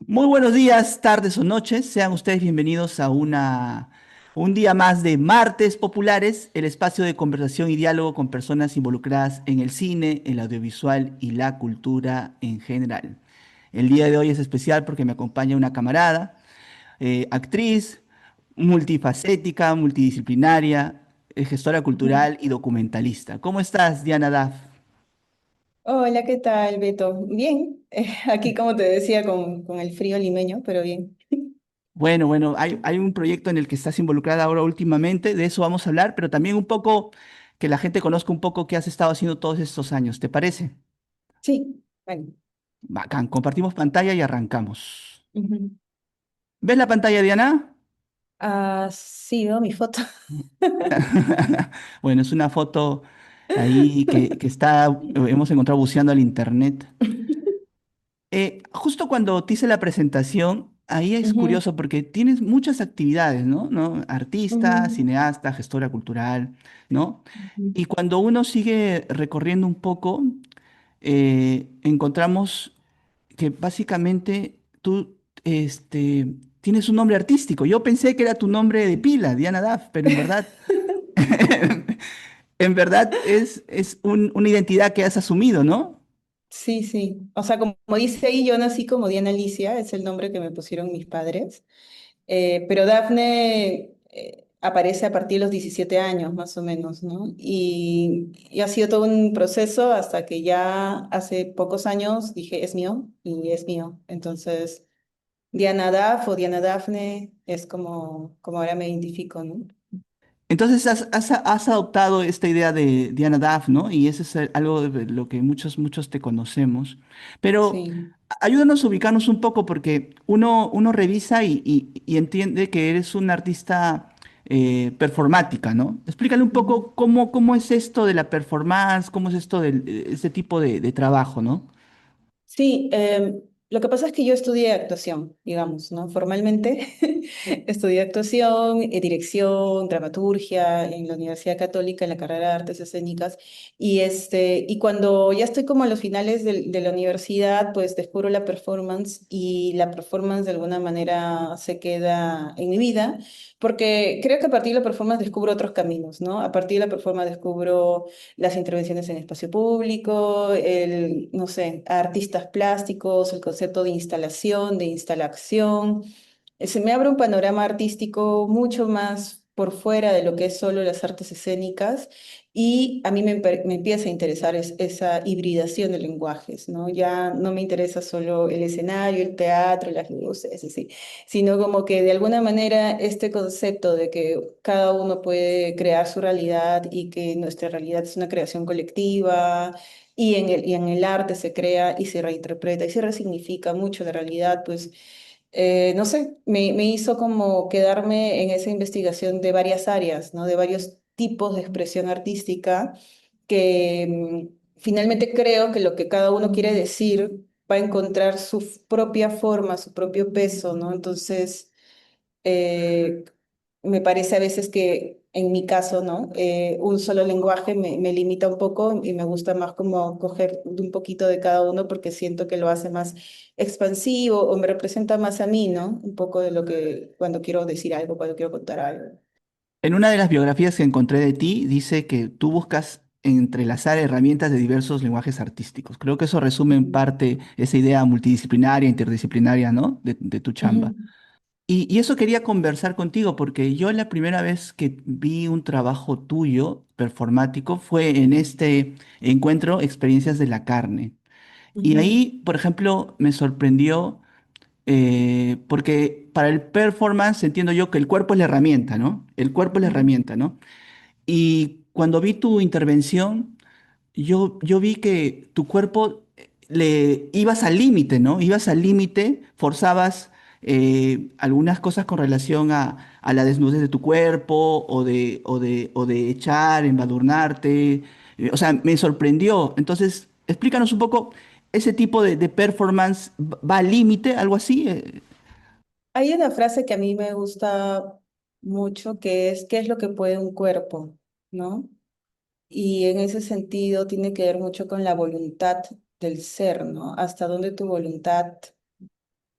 Muy buenos días, tardes o noches. Sean ustedes bienvenidos a un día más de Martes Populares, el espacio de conversación y diálogo con personas involucradas en el cine, el audiovisual y la cultura en general. El día de hoy es especial porque me acompaña una camarada, actriz, multifacética, multidisciplinaria, gestora Ujú. cultural y documentalista. ¿Cómo estás, Diana Duff? Hola, ¿qué tal, Beto? Bien, aquí como te decía con el frío limeño, pero bien. Bueno, hay un proyecto en el que estás involucrada ahora últimamente, de eso vamos a hablar, pero también un poco que la gente conozca un poco qué has estado haciendo todos estos años, ¿te parece? Sí, bueno. Bacán, compartimos pantalla y arrancamos. Ujú. ¿Ves la pantalla, Diana? Ah, sí, veo mi foto. Bueno, es una foto ahí que hemos encontrado buceando al internet. Justo cuando te hice la presentación, ahí es Ujú, curioso porque tienes muchas actividades, ¿no? Artista, ujú, cineasta, gestora cultural, ¿no? ujú. Y cuando uno sigue recorriendo un poco, encontramos que básicamente tú tienes un nombre artístico. Yo pensé que era tu nombre de pila, Diana Duff, pero en verdad, en verdad es una identidad que has asumido, ¿no? Sí, sí. O sea, como dice ahí, yo nací como Diana Alicia, es el nombre que me pusieron mis padres. Pero Dafne aparece a partir de los 17 años, más o menos, ¿no? Y ha sido todo un proceso hasta que ya hace pocos años dije, es mío y es mío. Entonces, Diana Daf o Diana Dafne es como ahora me identifico, ¿no? Entonces has adoptado esta idea de Diana Duff, ¿no? Y eso es algo de lo que muchos te conocemos. Pero Sí. ayúdanos a ubicarnos un poco porque uno revisa y entiende que eres una artista performática, ¿no? Explícale un Ujú. poco cómo es esto de la performance, cómo es esto de este tipo de trabajo, ¿no? Sí, lo que pasa es que yo estudié actuación, digamos, ¿no? Formalmente estudié actuación, dirección, dramaturgia en la Universidad Católica en la carrera de Artes Escénicas y cuando ya estoy como a los finales de la universidad, pues descubro la performance y la performance de alguna manera se queda en mi vida porque creo que a partir de la performance descubro otros caminos, ¿no? A partir de la performance descubro las intervenciones en espacio público, no sé, artistas plásticos, el concepto de instalación, de instalación. Se me abre un panorama artístico mucho más por fuera de lo que es solo las artes escénicas y a mí me empieza a interesar esa hibridación de lenguajes, ¿no? Ya no me interesa solo el escenario, el teatro, las luces, así, sino como que de alguna manera este concepto de que cada uno puede crear su realidad y que nuestra realidad es una creación colectiva y en el arte se crea y se reinterpreta y se resignifica mucho la realidad, pues no sé, me hizo como quedarme en esa investigación de varias áreas, ¿no? De varios tipos de expresión artística que finalmente creo que lo que cada uno quiere decir va a encontrar su propia forma, su propio peso, ¿no? Entonces, eh, me parece a veces que en mi caso, ¿no? Un solo lenguaje me limita un poco y me gusta más como coger de un poquito de cada uno porque siento que lo hace más expansivo o me representa más a mí, ¿no? Un poco de lo que cuando quiero decir algo, cuando quiero contar algo. En una de las biografías que encontré de ti, dice que tú buscas entrelazar herramientas de diversos lenguajes artísticos. Creo que eso resume en Ujú. parte esa idea multidisciplinaria, interdisciplinaria, ¿no? De tu chamba. Ujú. Y eso quería conversar contigo, porque yo la primera vez que vi un trabajo tuyo, performático, fue en este encuentro Experiencias de la Carne. Y Ujú. ahí, por ejemplo, me sorprendió porque para el performance entiendo yo que el cuerpo es la herramienta, ¿no? El cuerpo es la Ujú. herramienta, ¿no? Y cuando vi tu intervención, yo vi que tu cuerpo le ibas al límite, ¿no? Ibas al límite, forzabas algunas cosas con relación a la desnudez de tu cuerpo o de echar, embadurnarte. O sea, me sorprendió. Entonces, explícanos un poco, ¿ese tipo de performance va al límite, algo así? Hay una frase que a mí me gusta mucho que es, ¿qué es lo que puede un cuerpo? ¿No? Y en ese sentido tiene que ver mucho con la voluntad del ser, ¿no? Hasta dónde tu voluntad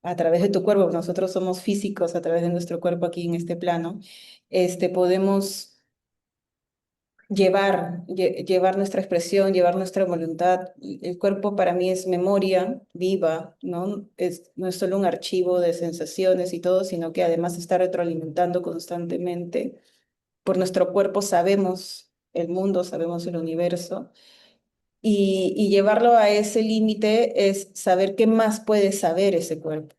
a través de tu cuerpo, nosotros somos físicos a través de nuestro cuerpo aquí en este plano, podemos llevar nuestra expresión, llevar nuestra voluntad. El cuerpo para mí es memoria viva, ¿no? No es solo un archivo de sensaciones y todo, sino que además se está retroalimentando constantemente. Por nuestro cuerpo sabemos el mundo, sabemos el universo. Y llevarlo a ese límite es saber qué más puede saber ese cuerpo,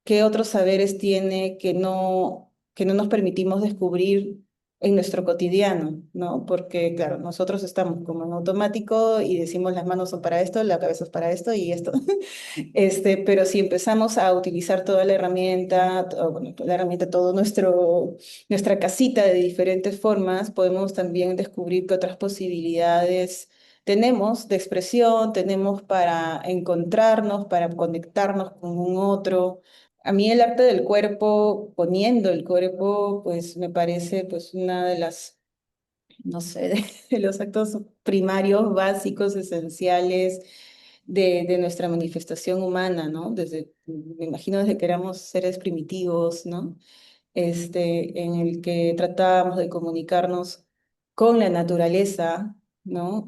qué otros saberes tiene que no nos permitimos descubrir en nuestro cotidiano, ¿no? Porque, claro, nosotros estamos como en automático y decimos las manos son para esto, la cabeza es para esto y esto. Pero si empezamos a utilizar toda la herramienta, bueno, toda la herramienta, nuestra casita de diferentes formas, podemos también descubrir qué otras posibilidades tenemos de expresión, tenemos para encontrarnos, para conectarnos con un otro. A mí el arte del cuerpo, poniendo el cuerpo, pues me parece pues una de las, no sé, de los actos primarios, básicos, esenciales de nuestra manifestación humana, ¿no? Me imagino desde que éramos seres primitivos, ¿no? En el que tratábamos de comunicarnos con la naturaleza, ¿no?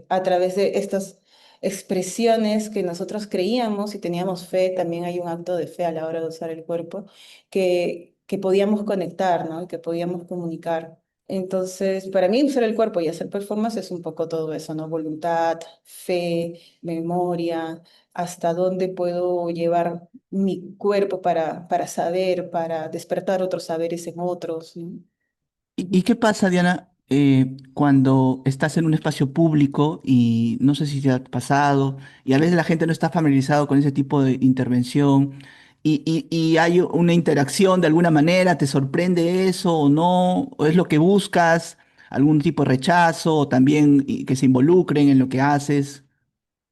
A través de estas expresiones que nosotros creíamos y teníamos fe, también hay un acto de fe a la hora de usar el cuerpo, que podíamos conectar, ¿no? Y que podíamos comunicar. Entonces, para mí usar el cuerpo y hacer performance es un poco todo eso, ¿no? Voluntad, fe, memoria, hasta dónde puedo llevar mi cuerpo para saber, para despertar otros saberes en otros, ¿no? Y qué pasa, Diana, cuando estás en un espacio público y no sé si te ha pasado, y a veces la gente no está familiarizado con ese tipo de intervención y hay una interacción de alguna manera, ¿te sorprende eso o no? ¿O es lo que buscas? ¿Algún tipo de rechazo o también que se involucren en lo que haces?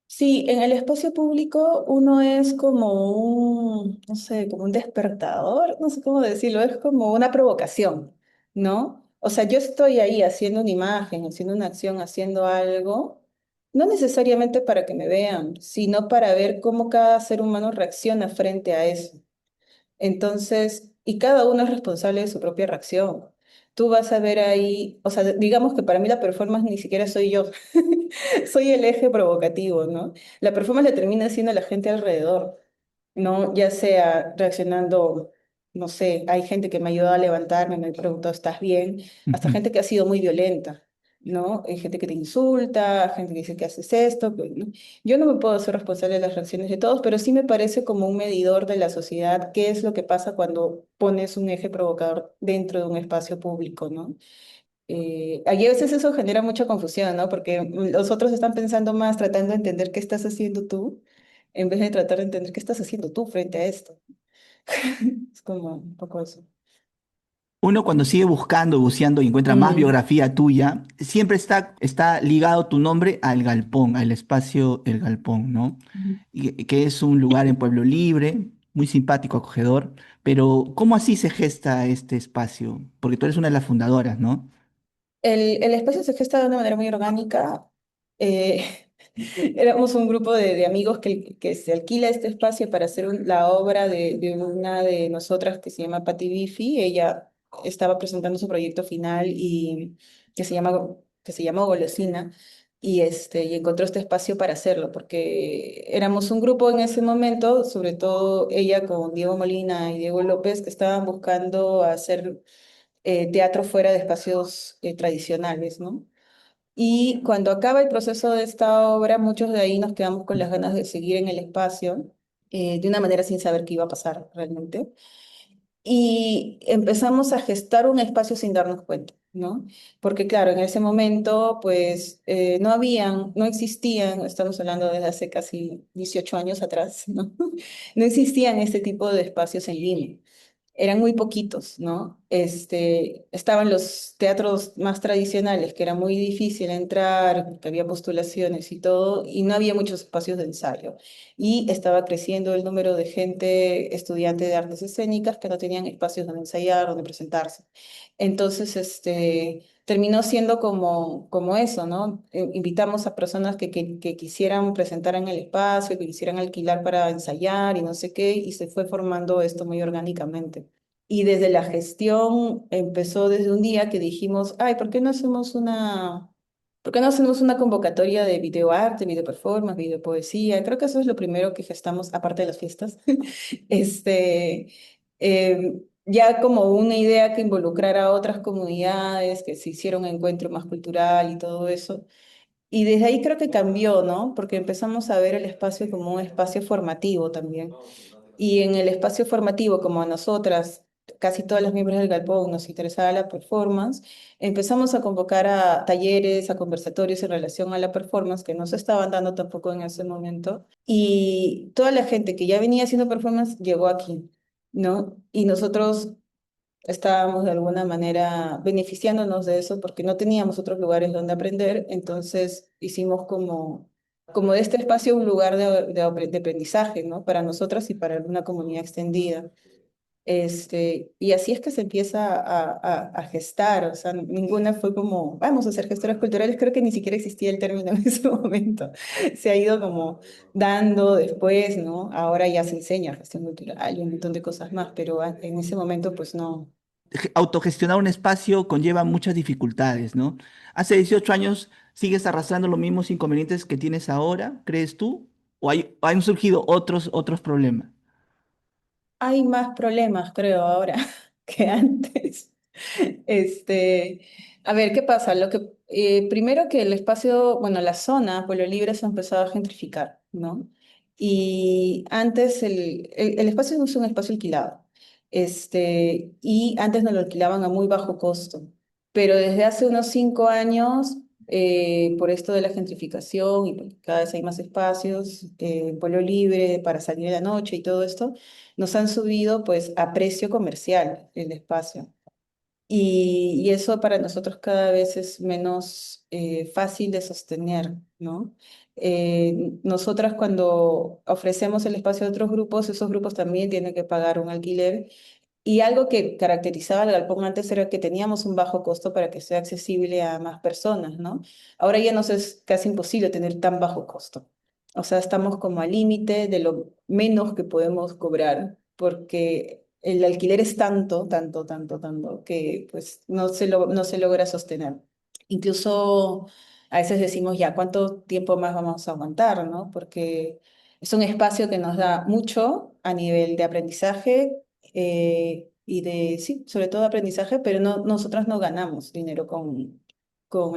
Sí, en el espacio público uno es como no sé, como un despertador, no sé cómo decirlo, es como una provocación, ¿no? O sea, yo estoy ahí haciendo una imagen, haciendo una acción, haciendo algo, no necesariamente para que me vean, sino para ver cómo cada ser humano reacciona frente a eso. Entonces, y cada uno es responsable de su propia reacción. Tú vas a ver ahí, o sea, digamos que para mí la performance ni siquiera soy yo, soy el eje provocativo, ¿no? La performance la termina haciendo la gente alrededor, ¿no? Ya sea reaccionando, no sé, hay gente que me ha ayudado a levantarme, me ha preguntado, ¿estás bien? Hasta gente que ha sido muy violenta, ¿no? Hay gente que te insulta, gente que dice que haces esto, pues, ¿no? Yo no me puedo hacer responsable de las reacciones de todos, pero sí me parece como un medidor de la sociedad, qué es lo que pasa cuando pones un eje provocador dentro de un espacio público, ¿no? Ahí a veces eso genera mucha confusión, ¿no? Porque los otros están pensando más tratando de entender qué estás haciendo tú, en vez de tratar de entender qué estás haciendo tú frente a esto. Es como un poco eso. Uno cuando sigue buscando, buceando y encuentra más Mm, biografía tuya, siempre está ligado tu nombre al Galpón, al espacio El Galpón, ¿no? ujú. Y que es un lugar en Pueblo Libre, muy simpático, acogedor, pero ¿cómo así se gesta este espacio? Porque tú eres una de las fundadoras, ¿no? El espacio se gesta de una manera muy orgánica. Eh, Éramos un grupo de amigos que se alquila este espacio para hacer la obra de una de nosotras que se llama Patti Bifi. Ella estaba presentando su proyecto final y que se llama Golosina y encontró este espacio para hacerlo porque éramos un grupo en ese momento, sobre todo ella con Diego Molina y Diego López, que estaban buscando hacer teatro fuera de espacios tradicionales, ¿no? Y cuando acaba el proceso de esta obra, muchos de ahí nos quedamos con las ganas de seguir en el espacio, de una manera sin saber qué iba a pasar realmente. Y empezamos a gestar un espacio sin darnos cuenta, ¿no? Porque claro, en ese momento, pues no existían, estamos hablando desde hace casi 18 años atrás, ¿no? No existían este tipo de espacios en línea, eran muy poquitos, ¿no? Estaban los teatros más tradicionales, que era muy difícil entrar, que había postulaciones y todo, y no había muchos espacios de ensayo. Y estaba creciendo el número de gente, estudiante de artes escénicas, que no tenían espacios donde ensayar, donde presentarse. Entonces, terminó siendo como eso, ¿no? Invitamos a personas que quisieran presentar en el espacio, que quisieran alquilar para ensayar y no sé qué, y se fue formando esto muy orgánicamente. Y desde la gestión empezó desde un día que dijimos, ay, ¿por qué no hacemos una convocatoria de videoarte, video performance, video poesía? Creo que eso es lo primero que gestamos, aparte de las fiestas. Este, ya como una idea que involucrara a otras comunidades, que se hiciera un encuentro más cultural y todo eso. Y desde ahí creo que cambió, ¿no? Porque empezamos a ver el espacio como un espacio formativo también. Y en el espacio formativo, como a nosotras, casi todas las miembros del Galpón nos interesaba la performance, empezamos a convocar a talleres, a conversatorios en relación a la performance, que no se estaban dando tampoco en ese momento. Y toda la gente que ya venía haciendo performance llegó aquí, ¿no? Y nosotros estábamos de alguna manera beneficiándonos de eso porque no teníamos otros lugares donde aprender, entonces hicimos como de este espacio un lugar de aprendizaje, ¿no? Para nosotras y para una comunidad extendida. Y así es que se empieza a gestar, o sea, ninguna fue como, vamos a ser gestoras culturales, creo que ni siquiera existía el término en ese momento. Se ha ido como dando después, ¿no? Ahora ya se enseña gestión cultural y un montón de cosas más, pero en ese momento pues no. Autogestionar un espacio conlleva muchas dificultades, ¿no? Hace 18 años sigues arrastrando los mismos inconvenientes que tienes ahora, ¿crees tú? ¿O han surgido otros problemas? Hay más problemas, creo, ahora que antes. Este, a ver, ¿qué pasa? Primero que el espacio, bueno, la zona, Pueblo Libre se ha empezado a gentrificar, ¿no? Y antes el espacio no es un espacio alquilado. Y antes nos lo alquilaban a muy bajo costo. Pero desde hace unos 5 años, por esto de la gentrificación y porque cada vez hay más espacios, Pueblo Libre para salir a la noche y todo esto, nos han subido pues a precio comercial el espacio. Y eso para nosotros cada vez es menos fácil de sostener, ¿no? Nosotras cuando ofrecemos el espacio a otros grupos, esos grupos también tienen que pagar un alquiler. Y algo que caracterizaba al galpón antes era que teníamos un bajo costo para que sea accesible a más personas, ¿no? Ahora ya nos es casi imposible tener tan bajo costo. O sea, estamos como al límite de lo menos que podemos cobrar, porque el alquiler es tanto, tanto, tanto, tanto, que pues no se logra sostener. Incluso a veces decimos, ya, ¿cuánto tiempo más vamos a aguantar, no? Porque es un espacio que nos da mucho a nivel de aprendizaje y sí, sobre todo aprendizaje, pero nosotras no ganamos dinero con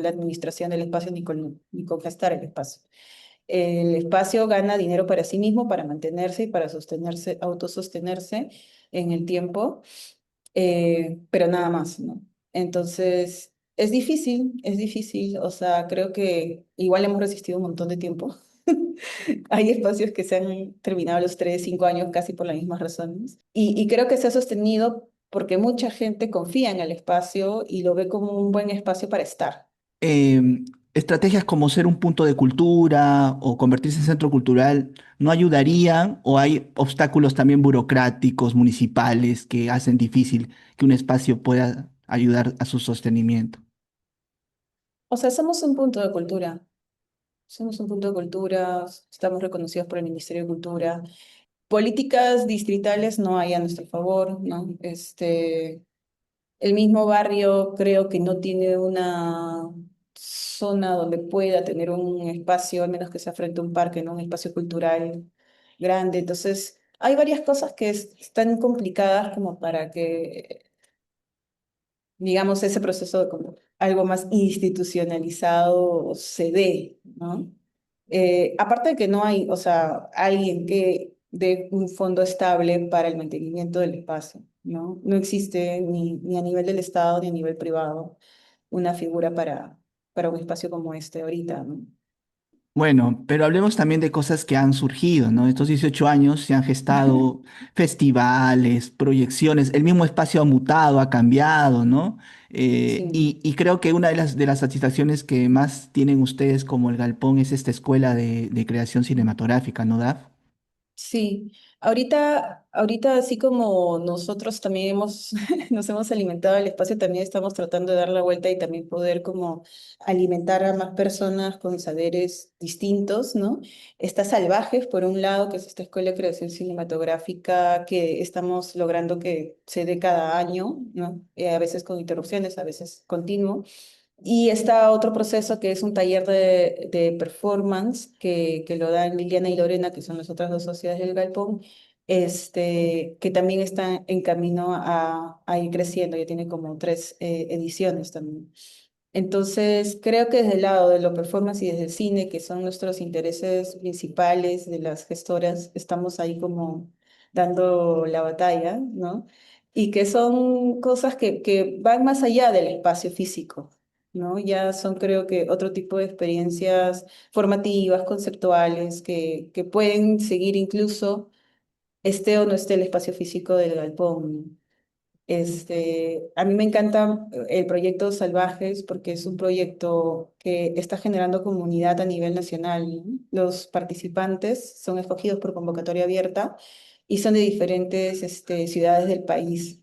la administración del espacio ni con gestar el espacio. El espacio gana dinero para sí mismo, para mantenerse y para sostenerse, autosostenerse en el tiempo, pero nada más, ¿no? Entonces, es difícil, o sea, creo que igual hemos resistido un montón de tiempo. Hay espacios que se han terminado a los 3, 5 años casi por las mismas razones. Y creo que se ha sostenido porque mucha gente confía en el espacio y lo ve como un buen espacio para estar. Estrategias como ser un punto de cultura o convertirse en centro cultural no ayudarían, o hay obstáculos también burocráticos, municipales, que hacen difícil que un espacio pueda ayudar a su sostenimiento. O sea, somos un punto de cultura. Somos un punto de cultura, estamos reconocidos por el Ministerio de Cultura. Políticas distritales no hay a nuestro favor, ¿no? El mismo barrio creo que no tiene una zona donde pueda tener un espacio, al menos que sea frente a un parque, ¿no? Un espacio cultural grande. Entonces, hay varias cosas que están complicadas como para que digamos, ese proceso de como algo más institucionalizado se dé, ¿no? Aparte de que no hay, o sea, alguien que dé un fondo estable para el mantenimiento del espacio, ¿no? No existe ni a nivel del Estado ni a nivel privado una figura para un espacio como este ahorita, ¿no? Bueno, pero hablemos también de cosas que han surgido, ¿no? Estos 18 años se han gestado festivales, proyecciones, el mismo espacio ha mutado, ha cambiado, ¿no? Sí. Y creo que una de las satisfacciones que más tienen ustedes como el Galpón es esta escuela de creación cinematográfica, ¿no, Daf? Sí, ahorita así como nosotros también nos hemos alimentado el espacio, también estamos tratando de dar la vuelta y también poder como alimentar a más personas con saberes distintos, ¿no? Está Salvajes, por un lado, que es esta escuela de creación cinematográfica que estamos logrando que se dé cada año, ¿no? A veces con interrupciones, a veces continuo. Y está otro proceso que es un taller de performance que lo dan Liliana y Lorena, que son las otras dos sociedades del Galpón, que también están en camino a ir creciendo, ya tiene como tres ediciones también. Entonces, creo que desde el lado de lo performance y desde el cine, que son nuestros intereses principales de las gestoras, estamos ahí como dando la batalla, ¿no? Y que son cosas que van más allá del espacio físico, ¿no? Ya son, creo que, otro tipo de experiencias formativas, conceptuales, que pueden seguir incluso esté o no esté el espacio físico del galpón. A mí me encanta el proyecto Salvajes porque es un proyecto que está generando comunidad a nivel nacional, ¿no? Los participantes son escogidos por convocatoria abierta y son de diferentes ciudades del país.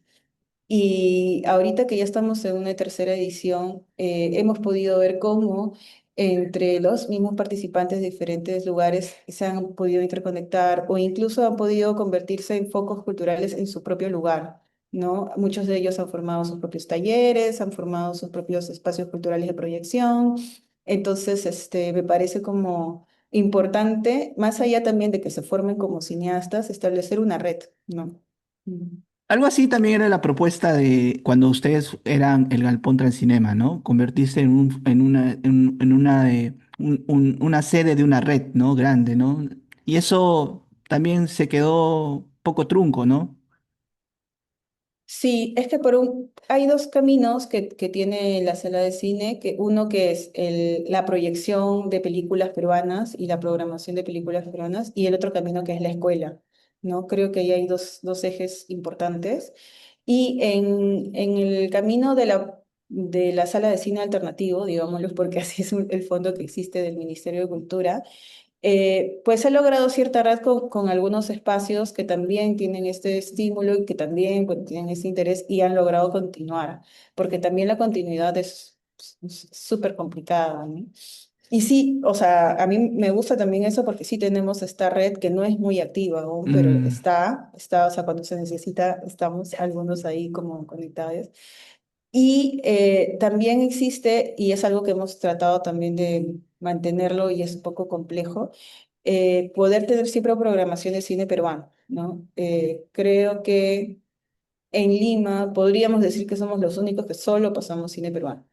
Y ahorita que ya estamos en una tercera edición, hemos podido ver cómo entre los mismos participantes de diferentes lugares se han podido interconectar o incluso han podido convertirse en focos culturales en su propio lugar, ¿no? Muchos de ellos han formado sus propios talleres, han formado sus propios espacios culturales de proyección. Entonces, me parece como importante, más allá también de que se formen como cineastas, establecer una red, ¿no? Mm. Algo así también era la propuesta de cuando ustedes eran el Galpón Transcinema, ¿no? Convertirse en una, una sede de una red, ¿no? Grande, ¿no? Y eso también se quedó poco trunco, ¿no? Sí, es que hay dos caminos que tiene la sala de cine, que uno que es la proyección de películas peruanas y la programación de películas peruanas, y el otro camino que es la escuela, ¿no? Creo que ahí hay dos ejes importantes. Y en el camino de la sala de cine alternativo, digámoslo, porque así es el fondo que existe del Ministerio de Cultura, pues he logrado cierta red con algunos espacios que también tienen este estímulo y que también pues, tienen ese interés y han logrado continuar, porque también la continuidad es súper complicada, ¿no? Y sí, o sea, a mí me gusta también eso porque sí tenemos esta red que no es muy activa aún, pero Mm, está, o sea, cuando se necesita, estamos algunos ahí como conectados. Y también existe, y es algo que hemos tratado también de mantenerlo y es un poco complejo, poder tener siempre programación de cine peruano, ¿no? Creo que en Lima podríamos decir que somos los únicos que solo pasamos cine peruano.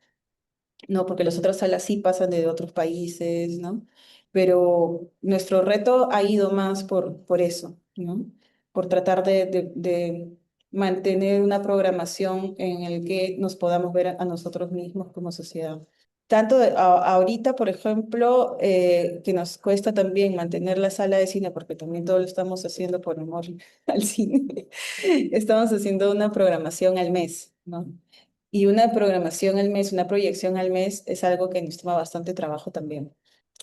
No, porque las otras salas sí pasan de otros países, ¿no? Pero nuestro reto ha ido más por eso, ¿no? Por tratar de mantener una programación en el que nos podamos ver a nosotros mismos como sociedad. Tanto ahorita, por ejemplo, que nos cuesta también mantener la sala de cine, porque también todo lo estamos haciendo por amor al cine. Estamos haciendo una programación al mes, ¿no? Y una programación al mes, una proyección al mes es algo que nos toma bastante trabajo también.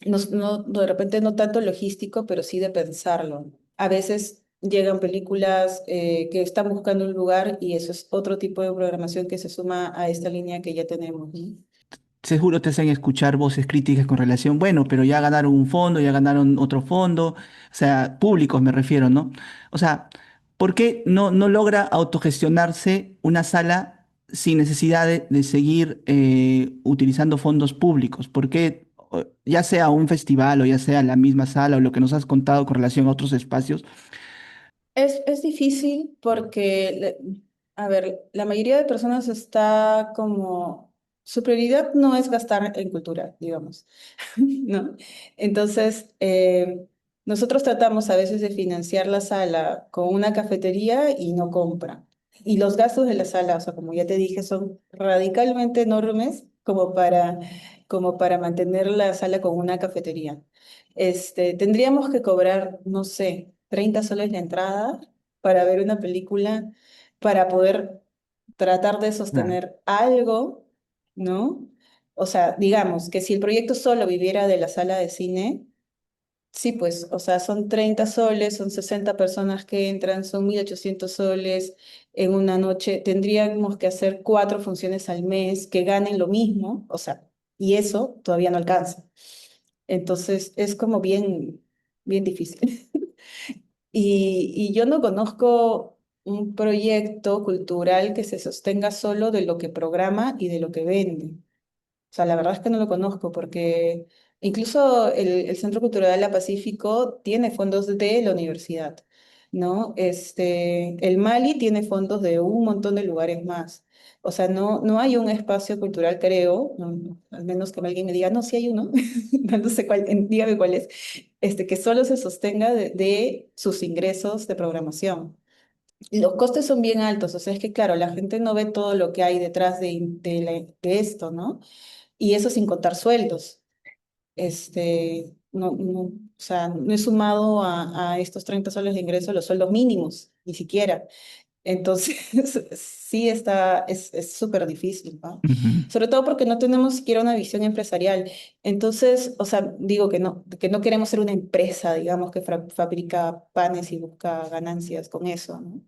De repente no tanto logístico, pero sí de pensarlo. A veces llegan películas que están buscando un lugar y eso es otro tipo de programación que se suma a esta línea que ya tenemos, ¿no? seguro te hacen escuchar voces críticas con relación, bueno, pero ya ganaron un fondo, ya ganaron otro fondo, o sea, públicos me refiero, ¿no? O sea, ¿por qué no logra autogestionarse una sala sin necesidad de seguir utilizando fondos públicos? ¿Por qué, ya sea un festival o ya sea la misma sala o lo que nos has contado con relación a otros espacios? Es difícil porque, a ver, la mayoría de personas está como, su prioridad no es gastar en cultura, digamos, ¿no? Entonces, nosotros tratamos a veces de financiar la sala con una cafetería y no compra. Y los gastos de la sala, o sea, como ya te dije, son radicalmente enormes como para mantener la sala con una cafetería. Tendríamos que cobrar, no sé, 30 soles la entrada para ver una película, para poder tratar de Claro. sostener algo, ¿no? O sea, digamos que si el proyecto solo viviera de la sala de cine, Sí, pues, o sea, son 30 soles, son 60 personas que entran, son 1.800 soles en una noche. Tendríamos que hacer 4 funciones al mes que ganen lo mismo, o sea, y eso todavía no alcanza. Entonces, es como bien, bien difícil. Y yo no conozco un proyecto cultural que se sostenga solo de lo que programa y de lo que vende. O sea, la verdad es que no lo conozco porque incluso el Centro Cultural La Pacífico tiene fondos de la universidad, ¿no? El Mali tiene fondos de un montón de lugares más. O sea, no hay un espacio cultural, creo, al menos que alguien me diga, no, sí hay uno, no sé cuál, dígame cuál es, que solo se sostenga de sus ingresos de programación. Y los costes son bien altos, o sea, es que claro, la gente no ve todo lo que hay detrás de esto, ¿no? Y eso sin contar sueldos. O sea, no he sumado a estos 30 soles de ingreso los sueldos mínimos, ni siquiera. Entonces, sí es súper difícil, ¿no? Ujú. Sobre todo porque no tenemos siquiera una visión empresarial. Entonces, o sea, digo que no queremos ser una empresa, digamos, que fabrica panes y busca ganancias con eso, ¿no?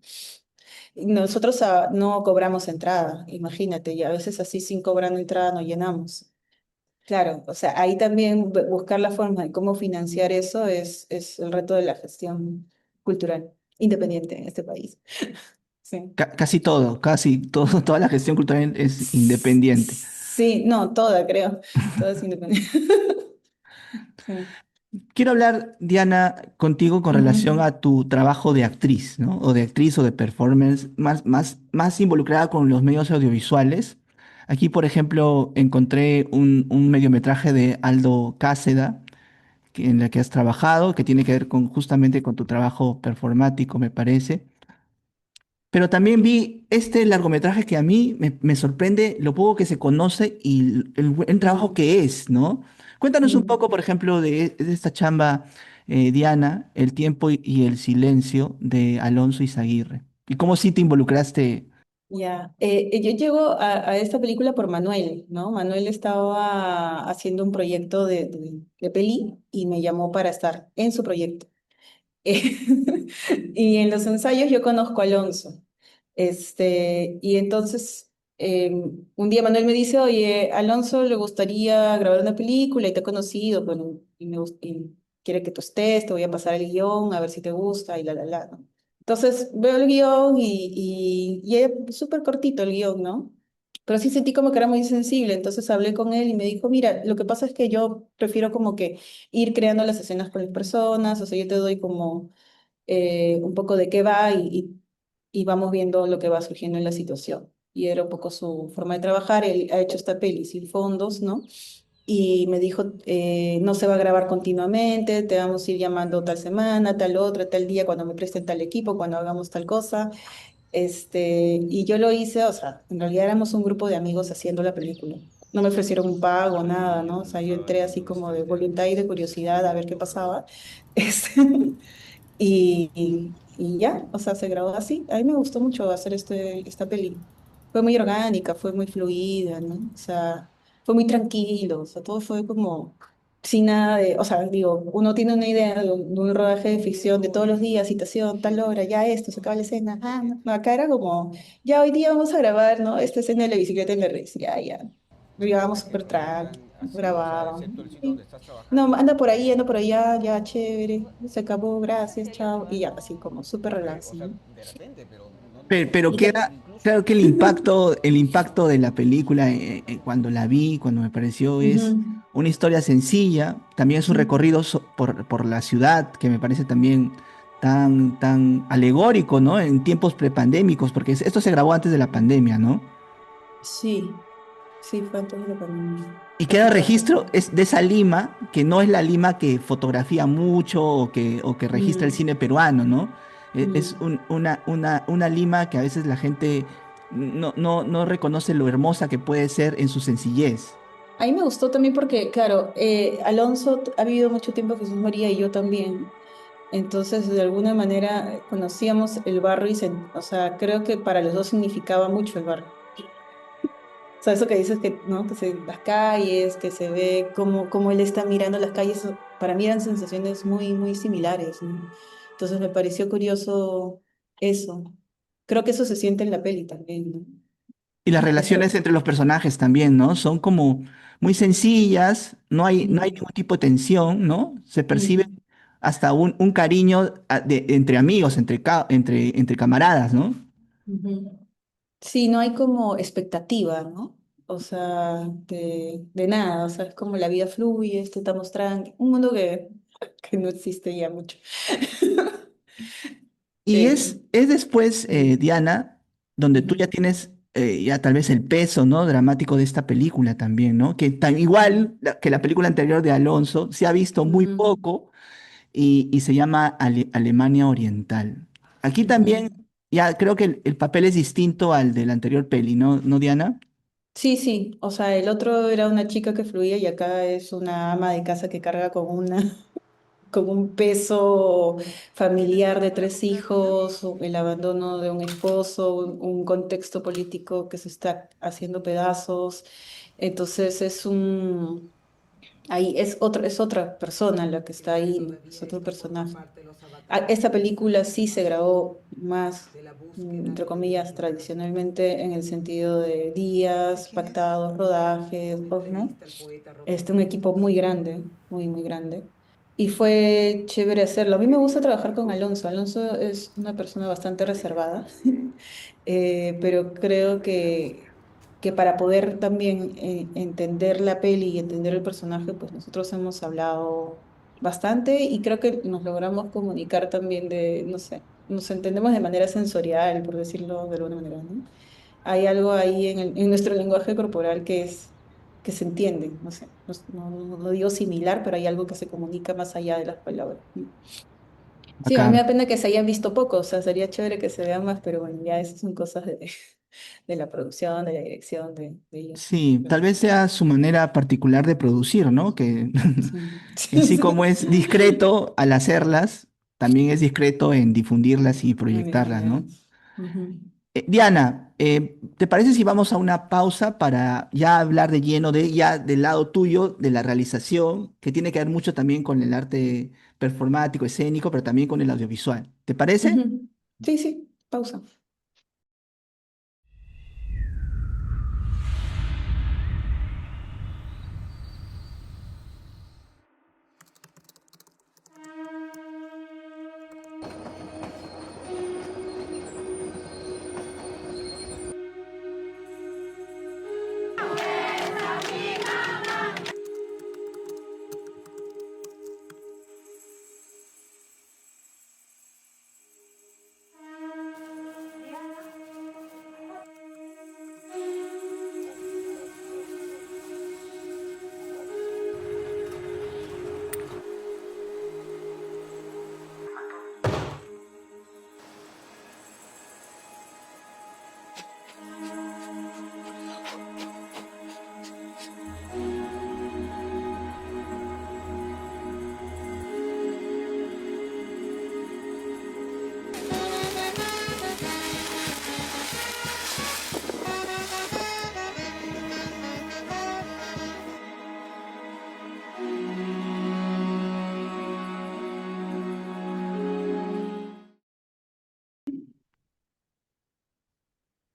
Y nosotros no cobramos entrada, imagínate, y a veces así sin cobrar entrada no llenamos. Claro, o sea, ahí también buscar la forma de cómo financiar eso es el reto de la gestión cultural independiente en este país. Sí. Casi todo, casi todo, toda la gestión cultural es independiente. Sí, no, toda creo, toda es independiente. Sí. Quiero hablar, Diana, contigo con relación Ujú. a tu trabajo de actriz, ¿no? O de actriz o de performance, más involucrada con los medios audiovisuales. Aquí, por ejemplo, encontré un mediometraje de Aldo Cáceda, en la que has trabajado, que tiene que ver justamente con tu trabajo performático, me parece. Pero también vi este largometraje que a mí me sorprende lo poco que se conoce y el buen trabajo Mm, que es, ¿no? Cuéntanos un mm. poco, por ejemplo, de esta chamba, Diana, El tiempo y el silencio de Alonso Izaguirre. Y cómo sí te involucraste. Ya, yo llego a esta película por Manuel, ¿no? Manuel estaba haciendo un proyecto de peli y me llamó para estar en su proyecto. Y en los ensayos yo conozco a Alonso. Y entonces un día Manuel me dice, oye, Alonso le gustaría grabar una película y te ha conocido, bueno, y quiere que tú estés, te voy a pasar el guión, a ver si te gusta y la, ¿no? Entonces veo el guión y es súper cortito el guión, ¿no? Pero sí sentí como que era muy sensible, entonces hablé con él y me dijo, mira, lo que pasa es que yo prefiero como que ir creando las escenas con las personas, o sea, yo te doy como un poco de qué va y vamos viendo lo que va surgiendo en la situación. Y era un poco su forma de trabajar. Él ha hecho esta peli sin fondos, ¿no? Y me dijo, no se va a grabar continuamente, te vamos a ir llamando tal semana, tal otra, tal día, cuando me presten tal equipo, cuando hagamos tal cosa. Y yo lo hice, o sea, en realidad éramos un grupo de amigos haciendo la película. No me ofrecieron un pago, nada, ¿no? O sea, yo entré así como de voluntad y de curiosidad a ver qué pasaba. Este, y ya, o sea, se grabó así. A mí me gustó mucho hacer esta peli. Fue muy orgánica, fue muy fluida, ¿no? O sea, fue muy tranquilo, o sea, todo fue como sin nada de, o sea, digo, uno tiene una idea de un rodaje de ficción de todos los días, citación, tal hora, ya esto, se acaba la escena, no, no, acá era como, ya hoy día vamos a grabar, ¿no? Esta escena de la bicicleta en la red, ya, lo llevábamos súper tranqui, grabábamos. No, anda por ahí, anda por allá, ya chévere, se acabó, gracias, chao, y ya, así como súper relax, ¿no? Pero Y que, queda, claro que el impacto de la película, cuando la vi, cuando me pareció, es ujú, una historia sencilla, también es un ujú. recorrido por la ciudad, que me parece también tan alegórico, ¿no? En tiempos prepandémicos, porque esto se grabó antes de la pandemia, ¿no? Sí, sí, fue antes de la pandemia, Y queda tienes razón. registro es de esa Lima, que no es la Lima que fotografía mucho o que registra el Mm, cine peruano, ¿no? Es mm. una Lima que a veces la gente no reconoce lo hermosa que puede ser en su sencillez. A mí me gustó también porque, claro, Alonso ha vivido mucho tiempo en Jesús María y yo también. Entonces, de alguna manera conocíamos el barrio o sea, creo que para los dos significaba mucho el barrio. O sea, eso que dices que, ¿no? Que las calles, que se ve cómo él está mirando las calles para mí eran sensaciones muy, muy similares, ¿no? Entonces me pareció curioso eso. Creo que eso se siente en la peli también, ¿no? Y las relaciones Eso. entre los personajes también, ¿no? Son como muy sencillas, no hay Ujú, ningún tipo de tensión, ¿no? Se percibe ujú, hasta un cariño entre amigos, entre camaradas, ¿no? ujú. Sí, no hay como expectativa, ¿no? O sea, de nada, o sea, es como la vida fluye, estamos tranquilos, un mundo que no existe ya mucho. Y Eh, es después, mm, Diana, donde tú ya ujú, tienes ya tal vez el peso, ¿no? Dramático de esta película también, ¿no? Que tan igual que la película anterior de Alonso, se ha visto muy ujú, poco y se llama Alemania Oriental. Aquí ujú. también, ya creo que el papel es distinto al de la anterior peli, ¿no? ¿No, Diana? Sí, sí, o sea, el otro era una chica que fluía y acá es una ama de casa que carga con con un peso familiar de tres hijos, el abandono de un esposo, un contexto político que se está haciendo pedazos. Entonces ahí es otra persona la que está ahí, ¿no? Es otro personaje. Esta película sí se grabó más, entre comillas, tradicionalmente en el sentido de días, pactados, rodajes, ¿no? Un equipo muy grande, muy, muy grande. Y fue chévere hacerlo. A mí me gusta trabajar con Alonso. Alonso es una persona bastante reservada, pero creo que para poder también entender la peli y entender el personaje, pues nosotros hemos hablado bastante y creo que nos logramos comunicar también no sé, nos entendemos de manera sensorial, por decirlo de alguna manera, ¿no? Hay algo ahí en nuestro lenguaje corporal que se entiende, no sé, no digo similar, pero hay algo que se comunica más allá de las palabras. Sí, a mí me Acá. da pena que se hayan visto poco, o sea, sería chévere que se vean más, pero bueno, ya esas son cosas de la producción, de la dirección, de ellos, ¿no? Sí, Pero, tal vez sea su manera particular de producir, ¿no? Que sí. así como Sí. es discreto al hacerlas, también es discreto en difundirlas y Muy proyectarlas, ¿no? difundidas. Ujú. Diana, ¿te parece si vamos a una pausa para ya hablar de lleno de ya del lado tuyo de la realización, que tiene que ver mucho también con el arte performático, escénico, pero también con el audiovisual? ¿Te parece? Ujú. Sí, sí, pausa.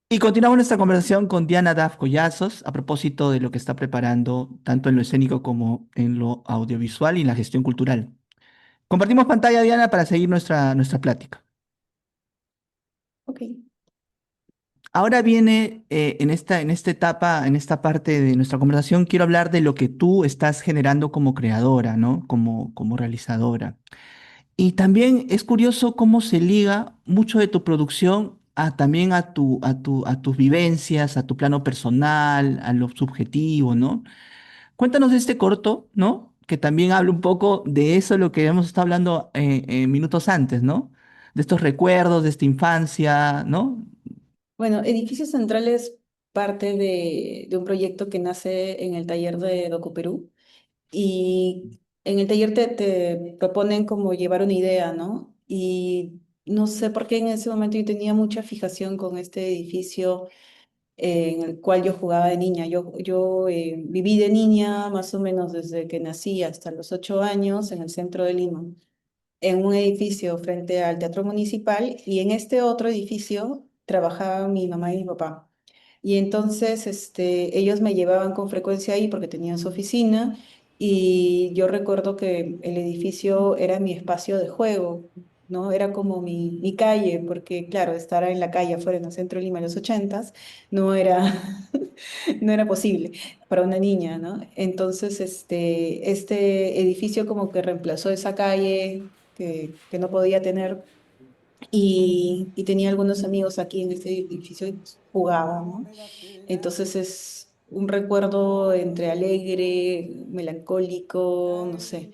Y continuamos nuestra conversación con Diana Daf Collazos a propósito de lo que está preparando tanto en lo escénico como en lo audiovisual y en la gestión cultural. Compartimos pantalla, Diana, para seguir nuestra plática. Ok. Ahora viene en esta etapa, en esta parte de nuestra conversación, quiero hablar de lo que tú estás generando como creadora, ¿no? Como realizadora. Y también es curioso cómo se liga mucho de tu producción también a tus vivencias, a tu plano personal, a lo subjetivo, ¿no? Cuéntanos de este corto, ¿no? Que también habla un poco de eso, lo que hemos estado hablando minutos antes, ¿no? De estos recuerdos, de esta infancia, ¿no? Bueno, Edificio Central es parte de un proyecto que nace en el taller de DocuPerú y en el taller te proponen como llevar una idea, ¿no? Y no sé por qué en ese momento yo tenía mucha fijación con este edificio en el cual yo jugaba de niña. Yo viví de niña más o menos desde que nací hasta los 8 años en el centro de Lima, en un edificio frente al Teatro Municipal, y en este otro edificio trabajaban mi mamá y mi papá. Y entonces ellos me llevaban con frecuencia ahí porque tenían su oficina, y yo recuerdo que el edificio era mi espacio de juego, ¿no? Era como mi calle, porque claro, estar en la calle afuera en el centro de Lima en los 80 no era, no era posible para una niña, ¿no? Entonces, este edificio como que reemplazó esa calle que no podía tener, y tenía algunos amigos aquí en este edificio y pues, jugaba, ¿no? Entonces es un recuerdo entre alegre, melancólico, no sé.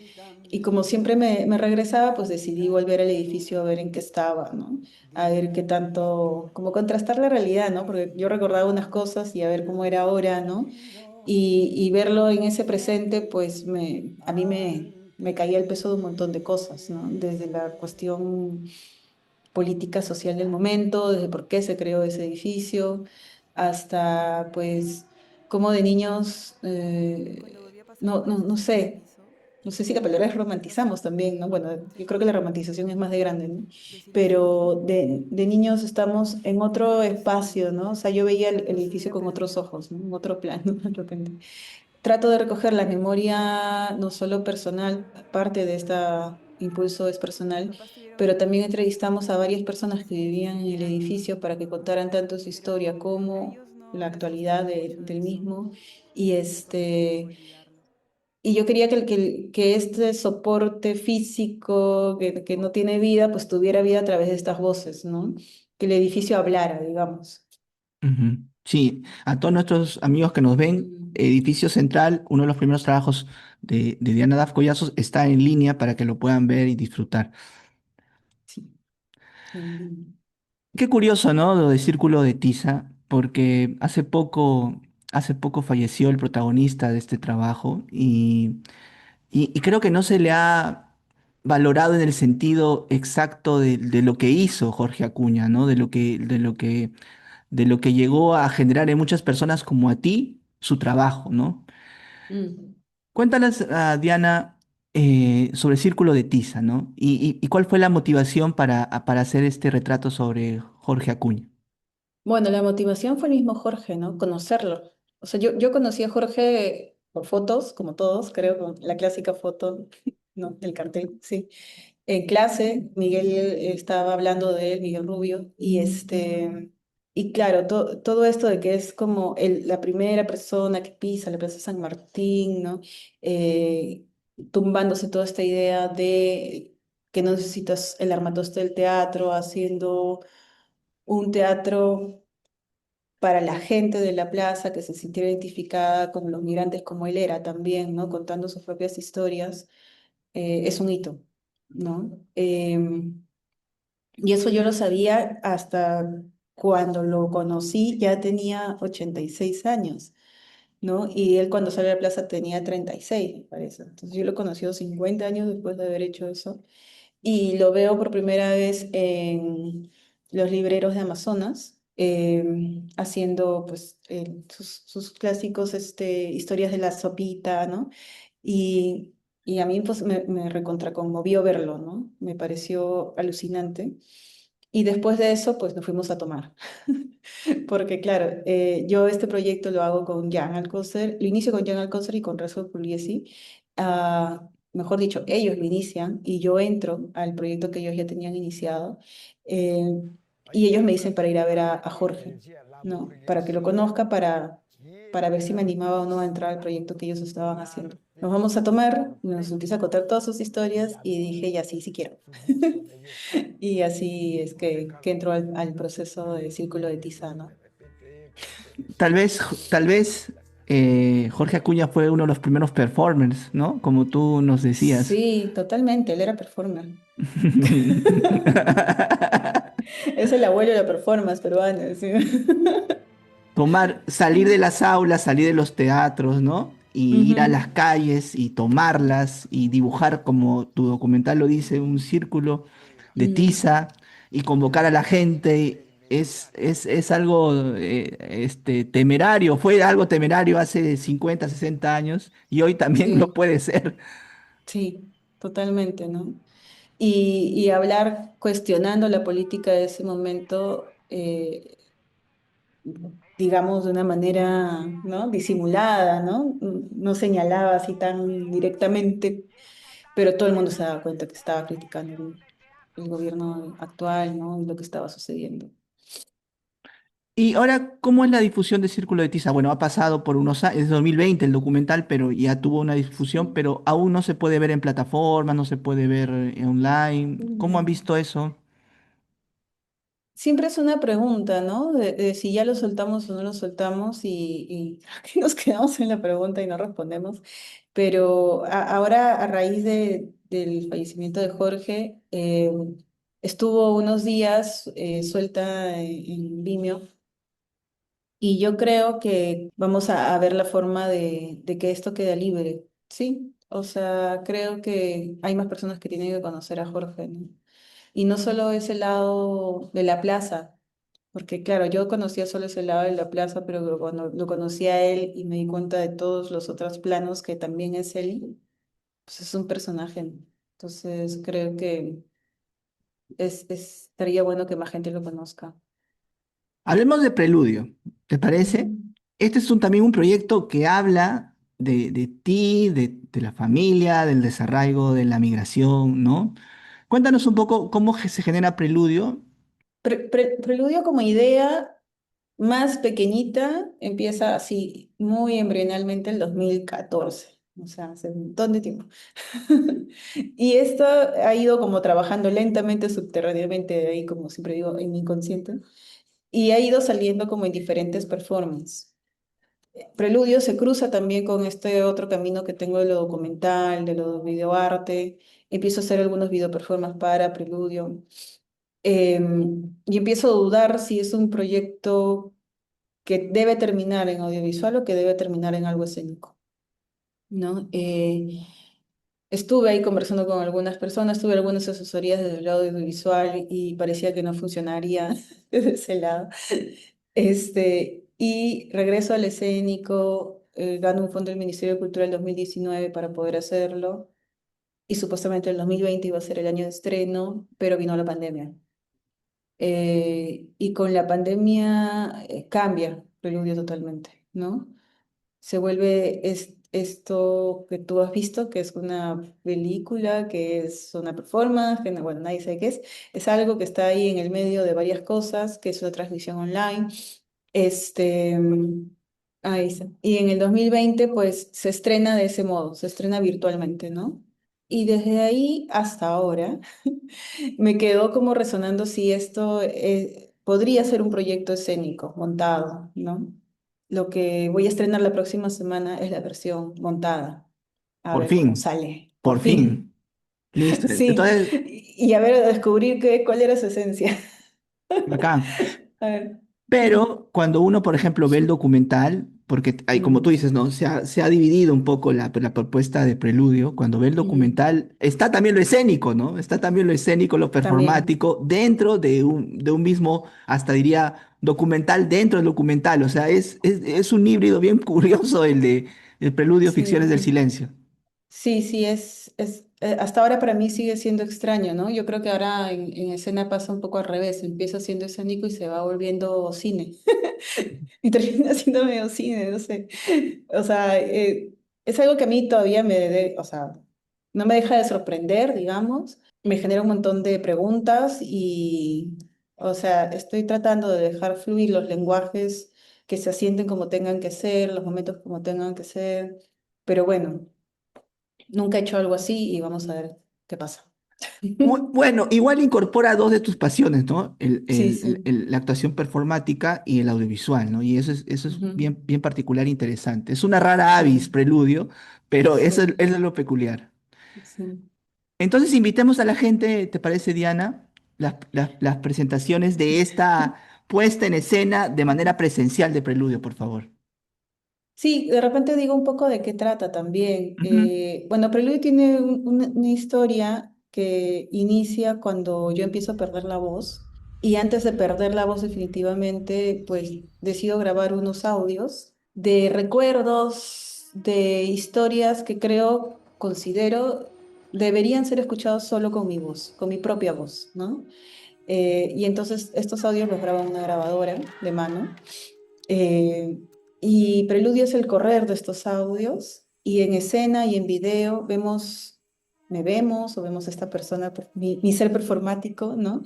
Y como siempre me regresaba, pues decidí volver al edificio a ver en qué estaba, ¿no? A ver qué tanto, como contrastar la realidad, ¿no? Porque yo recordaba unas cosas y a ver cómo era ahora, ¿no? Y verlo en ese presente, pues a mí me caía el peso de un montón de cosas, ¿no? Desde la cuestión política social del momento, desde por qué se creó ese edificio, hasta pues cómo de niños, no sé, no sé si la palabra es romantizamos también, ¿no? Bueno, yo creo que la romantización es más de grande, ¿no? Pero de niños estamos en otro espacio, ¿no? O sea, yo veía el edificio con otros ojos, ¿no? En otro plano, de repente. Trato de recoger la memoria no solo personal, parte de este impulso es personal, pero también entrevistamos a varias personas que vivían en el edificio para que contaran tanto su historia como la actualidad del mismo. Y, y yo quería que este soporte físico que no tiene vida, pues tuviera vida a través de estas voces, ¿no? Que el edificio hablara, digamos. Ujú. Sí, a todos nuestros amigos que nos ven, Mm, Edificio Central, uno de los primeros trabajos de Diana Daf Collazos, está en línea para que lo puedan ver y disfrutar. sí, en Qué curioso, ¿no? Lo de Círculo de Tiza, porque hace poco falleció el protagonista de este trabajo y creo que no se le ha valorado en el sentido exacto de lo que hizo Jorge Acuña, ¿no? De lo que llegó a generar en muchas personas como a ti su trabajo, ¿no? línea. Cuéntanos, Diana, sobre Círculo de Tiza, ¿no? Y cuál fue la motivación para hacer este retrato sobre Jorge Acuña. Bueno, la motivación fue el mismo Jorge, ¿no? Conocerlo. O sea, yo conocí a Jorge por fotos, como todos, creo, con la clásica foto, ¿no? Del cartel, sí. En clase, Miguel estaba hablando de él, Miguel Rubio, y claro, todo esto de que es como la primera persona que pisa la Plaza San Martín, ¿no? Eh, tumbándose toda esta idea de que no necesitas el armatoste del teatro, haciendo un teatro para la gente de la plaza que se sintiera identificada con los migrantes como él era también, ¿no? Contando sus propias historias, es un hito, ¿no? Y eso yo lo sabía hasta cuando lo conocí, ya tenía 86 años, ¿no? Y él cuando salió a la plaza tenía 36, me parece. Entonces yo lo he conocido 50 años después de haber hecho eso. Y lo veo por primera vez en los libreros de Amazonas, haciendo pues sus clásicos historias de la sopita, ¿no? Y, y a mí pues me recontra conmovió verlo, ¿no? Me pareció alucinante. Y después de eso, pues nos fuimos a tomar. Porque claro, yo este proyecto lo hago con Jan Alcocer, lo inicio con Jan Alcocer y con Rezo Pugliesi. Mejor dicho, ellos lo inician y yo entro al proyecto que ellos ya tenían iniciado. eh, y ellos me dicen para ir a ver a Jorge, ¿no? Para que lo conozca, para ver si me animaba o no a entrar al proyecto que ellos estaban haciendo. Nos vamos a tomar, nos empieza a contar todas sus historias y dije, ya sí, sí quiero. Y así es que entro al proceso de círculo de tiza, ¿no? Tal vez Jorge Acuña fue uno de los primeros performers, ¿no? Como tú nos decías. Sí, totalmente, él era performer. Es el abuelo de la performance peruana, sí. Salir de las aulas, salir de los teatros, ¿no? Y ir a las Ujú, calles y tomarlas y dibujar, como tu documental lo dice, un círculo de mm, tiza y convocar a la gente. es algo temerario, fue algo temerario hace 50 60 años y hoy también lo Sí, puede ser. sí, totalmente, ¿no? Y hablar cuestionando la política de ese momento, digamos, de una manera, ¿no? Disimulada, ¿no? No señalaba así tan directamente, pero todo el mundo se daba cuenta que estaba criticando el gobierno actual, ¿no? Y lo que estaba sucediendo. Y ahora, ¿cómo es la difusión de Círculo de Tiza? Bueno, ha pasado por unos años, es 2020 el documental, pero ya tuvo una difusión, pero aún no se puede ver en plataformas, no se puede ver online. ¿Cómo han Mm. visto eso? Siempre es una pregunta, ¿no? De si ya lo soltamos o no lo soltamos y creo que nos quedamos en la pregunta y no respondemos. Pero ahora, a raíz del fallecimiento de Jorge, estuvo unos días suelta en Vimeo y yo creo que vamos a ver la forma de que esto quede libre, ¿sí? O sea, creo que hay más personas que tienen que conocer a Jorge, ¿no? Y no solo ese lado de la plaza, porque claro, yo conocía solo ese lado de la plaza, pero cuando lo conocí a él y me di cuenta de todos los otros planos que también es él, pues es un personaje, ¿no? Entonces creo que estaría bueno que más gente lo conozca. Hablemos de Preludio, ¿te parece? Ujú. Este es también un proyecto que habla de ti, de la familia, del desarraigo, de la migración, ¿no? Cuéntanos un poco cómo se genera Preludio. Preludio como idea más pequeñita empieza así, muy embrionalmente el 2014, o sea, hace un montón de tiempo. Y esto ha ido como trabajando lentamente, subterráneamente, ahí como siempre digo, en mi inconsciente, y ha ido saliendo como en diferentes performances. Preludio se cruza también con este otro camino que tengo de lo documental, de lo videoarte. Empiezo a hacer algunos video performances para Preludio. Y empiezo a dudar si es un proyecto que debe terminar en audiovisual o que debe terminar en algo escénico, ¿no? Estuve ahí conversando con algunas personas, tuve algunas asesorías desde el lado audiovisual y parecía que no funcionaría desde ese lado. Y regreso al escénico, gano un fondo del Ministerio de Cultura el 2019 para poder hacerlo y supuestamente el 2020 iba a ser el año de estreno, pero vino la pandemia. Y con la pandemia cambia Preludio totalmente, ¿no? Se vuelve esto que tú has visto, que es una película, que es una performance, que bueno, nadie sabe qué es algo que está ahí en el medio de varias cosas, que es una transmisión online. Este, ahí está. Y en el 2020, pues se estrena de ese modo, se estrena virtualmente, ¿no? Y desde ahí hasta ahora me quedó como resonando si esto podría ser un proyecto escénico, montado, ¿no? Lo que voy a estrenar la próxima semana es la versión montada. A Por ver cómo fin, sale, por por fin. fin. Listo. Sí, Entonces, y a ver, a descubrir cuál era su esencia. acá. A ver. Pero cuando uno, por ejemplo, ve el documental, porque hay, como tú Mm, dices, ¿no? Se ha dividido un poco la propuesta de Preludio. Cuando ve el mm, documental, está también lo escénico, ¿no? Está también lo escénico, lo también, performático, dentro de un mismo, hasta diría, documental dentro del documental. O sea, es un híbrido bien curioso el Preludio Ficciones del sí. Silencio. Sí, sí, hasta ahora para mí sigue siendo extraño, ¿no? Yo creo que ahora en escena pasa un poco al revés, empieza siendo escénico y se va volviendo cine. Y termina siendo medio cine, no sé. O sea, es algo que a mí todavía o sea, no me deja de sorprender, digamos. Me genera un montón de preguntas y, o sea, estoy tratando de dejar fluir los lenguajes que se asienten como tengan que ser, los momentos como tengan que ser. Pero bueno. Nunca he hecho algo así y vamos a ver qué pasa. Bueno, igual incorpora dos de tus pasiones, ¿no? Sí, sí. La actuación performática y el audiovisual, ¿no? Y eso es Ujú. bien, bien particular e interesante. Es una rara avis, Sí, preludio, pero sí, eso es lo peculiar. sí. Entonces invitemos a la gente, ¿te parece, Diana? Las presentaciones de esta puesta en escena de manera presencial de Preludio, por favor. Sí, de repente digo un poco de qué trata también. Ujú. Bueno, Preludio tiene una historia que inicia cuando yo empiezo a perder la voz. Y antes de perder la voz definitivamente, pues decido grabar unos audios de recuerdos, de historias que creo, considero, deberían ser escuchados solo con mi voz, con mi propia voz, ¿no? Y entonces estos audios los graba una grabadora de mano. eh, y Preludio es el correr de estos audios. Y en escena y en video me vemos o vemos a esta persona, mi ser performático, ¿no?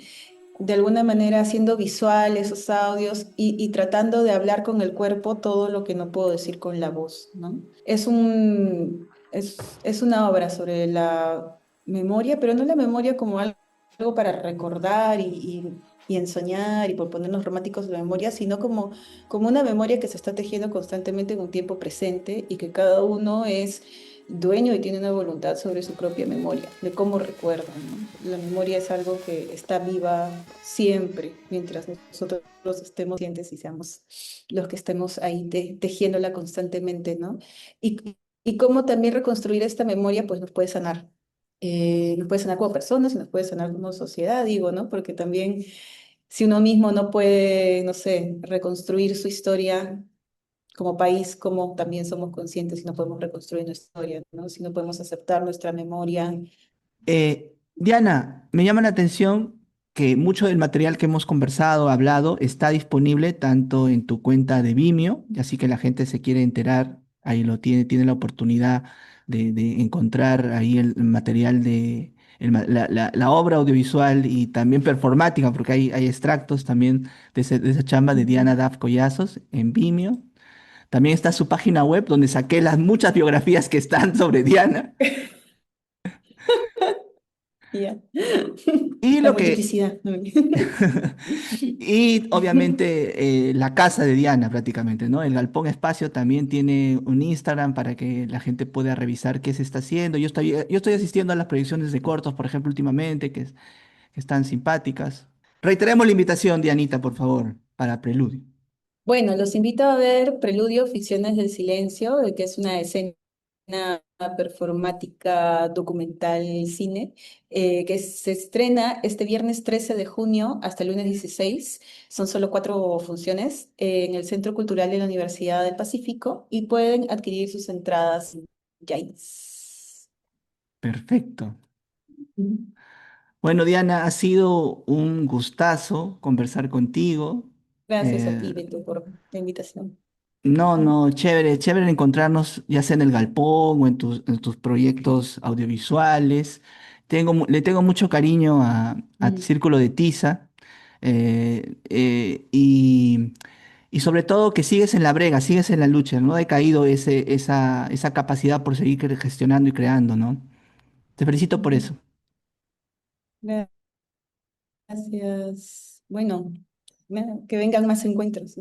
De alguna manera haciendo visual esos audios y tratando de hablar con el cuerpo todo lo que no puedo decir con la voz, ¿no? Es una obra sobre la memoria, pero no la memoria como algo para recordar y ensoñar y por ponernos románticos de la memoria, sino como una memoria que se está tejiendo constantemente en un tiempo presente y que cada uno es dueño y tiene una voluntad sobre su propia memoria, de cómo recuerda, ¿no? La memoria es algo que está viva siempre, mientras nosotros estemos conscientes y seamos los que estemos ahí tejiéndola constantemente, ¿no? Y cómo también reconstruir esta memoria, pues nos puede sanar. Nos puede sanar como personas y nos puede sanar como sociedad, digo, ¿no? Porque también si uno mismo no puede, no sé, reconstruir su historia como país, como también somos conscientes y no podemos reconstruir nuestra historia, ¿no? Si no podemos aceptar nuestra memoria. Diana, me llama la atención que mucho del material que hemos conversado, hablado, está disponible tanto en tu cuenta de Vimeo, y así que la gente se quiere enterar, ahí lo tiene, tiene la oportunidad de encontrar ahí el material de la obra audiovisual y también performática, porque hay extractos también de esa chamba de Ujú. Diana Daf Collazos en Vimeo. También está su página web donde saqué las muchas biografías que están sobre Diana. Ya. Y La lo que, multiplicidad. ¿No? Y obviamente la casa de Diana prácticamente, ¿no? El Galpón Espacio también tiene un Instagram para que la gente pueda revisar qué se está haciendo. Yo estoy asistiendo a las proyecciones de cortos, por ejemplo, últimamente, que están simpáticas. Reiteremos la invitación, Dianita, por favor, para Preludio. Bueno, los invito a ver Preludio, Ficciones del Silencio, que es una escena performática documental cine, que se estrena este viernes 13 de junio hasta el lunes 16. Son solo 4 funciones en el Centro Cultural de la Universidad del Pacífico y pueden adquirir sus entradas en Jains. Perfecto. Bueno, Diana, ha sido un gustazo conversar contigo. Gracias a Eh, ti, Beto, por la invitación. No, no, chévere, chévere encontrarnos ya sea en el Galpón o en tus proyectos audiovisuales. Le tengo mucho cariño a Mm. Círculo de Tiza eh, eh, y, y sobre todo que sigues en la brega, sigues en la lucha, no ha decaído esa capacidad por seguir gestionando y creando, ¿no? Te felicito por Ujú. eso. Gracias. Bueno, que vengan más encuentros.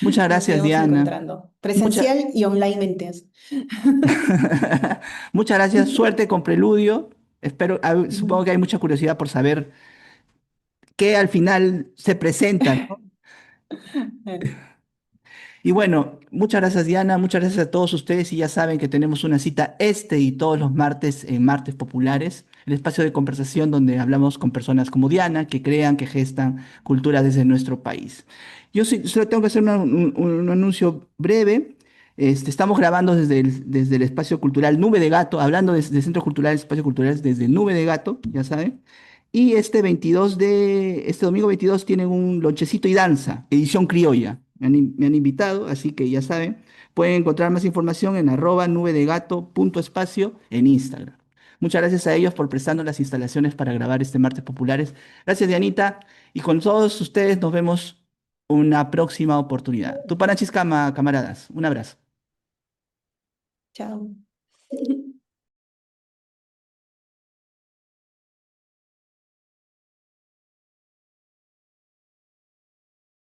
Muchas Nos gracias, sigamos Diana. encontrando, Mucha- presencial y onlinemente. Muchas gracias, suerte con Preludio. Supongo Ujú. que hay mucha curiosidad por saber que al final se presentan, ¿no? Y bueno, muchas gracias Diana, muchas gracias a todos ustedes y ya saben que tenemos una cita este y todos los martes en Martes Populares, el espacio de conversación donde hablamos con personas como Diana que crean, que gestan cultura desde nuestro país. Yo solo tengo que hacer un anuncio breve. Estamos grabando desde el espacio cultural Nube de Gato, hablando de Centro Cultural, Espacio Cultural desde Nube de Gato, ya saben. Y este domingo 22 tienen un lonchecito y danza, edición criolla. Me han invitado, así que ya saben, pueden encontrar más información en @nubedegato.espacio en Instagram. Muchas gracias a ellos por prestarnos las instalaciones para grabar este Martes Populares. Gracias, Dianita. Y con todos ustedes nos vemos una próxima oportunidad. Tupanachiscama, camaradas. Un abrazo. Chao.